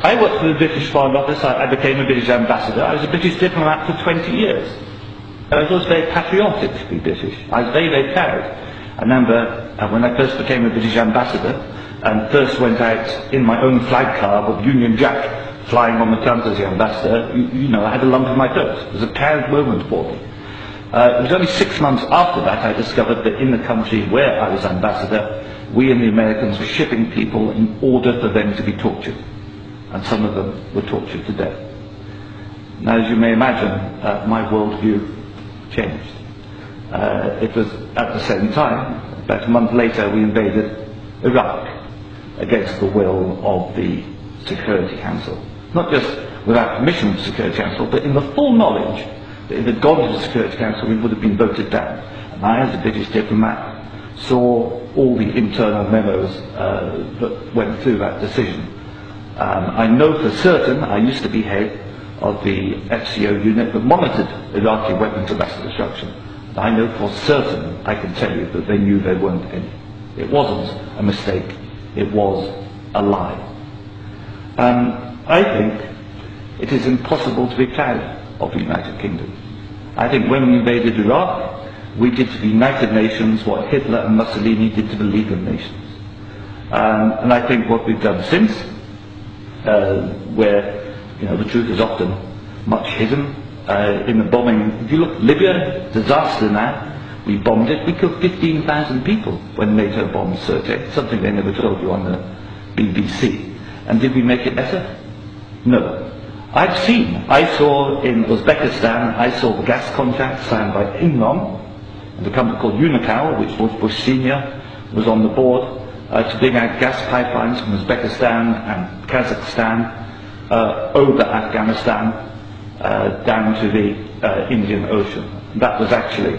I worked for the British Foreign Office. I became a British ambassador. I was a British diplomat for 20 years. I was always very patriotic to be British. I was very, very proud. I remember when I first became a British ambassador and first went out in my own flag car with Union Jack flying on the Thames as the ambassador, you know, I had a lump in my throat. It was a proud moment for me. It was only 6 months after that I discovered that in the country where I was ambassador, we and the Americans were shipping people in order for them to be tortured. And some of them were tortured to death. Now, as you may imagine, my worldview changed. It was at the same time, about a month later, we invaded Iraq against the will of the Security Council. Not just without permission of the Security Council, but in the full knowledge that if it had gone to the Security Council, we would have been voted down. And I, as a British diplomat, saw all the internal memos that went through that decision. I know for certain, I used to be head of the FCO unit that monitored Iraqi weapons of mass destruction. I know for certain, I can tell you, that they knew there weren't any. It wasn't a mistake, it was a lie. I think it is impossible to be proud of the United Kingdom. I think when we invaded Iraq, we did to the United Nations what Hitler and Mussolini did to the League of Nations. And I think what we've done since, where the truth is often much hidden, in the bombing, if you look, Libya, disaster now, we bombed it, we killed 15,000 people when NATO bombed Sirte, something they never told you on the BBC. And did we make it better? No. I saw in Uzbekistan, I saw the gas contract signed by Imran, and a company called Unocal, which George Bush Sr. was on the board, to bring out gas pipelines from Uzbekistan and Kazakhstan over Afghanistan down to the Indian Ocean. That was actually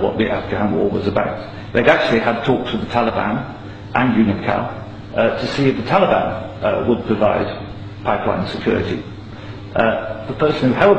what the Afghan war was about. They'd actually had talks with the Taliban and Unocal to see if the Taliban would provide pipeline security. The person who held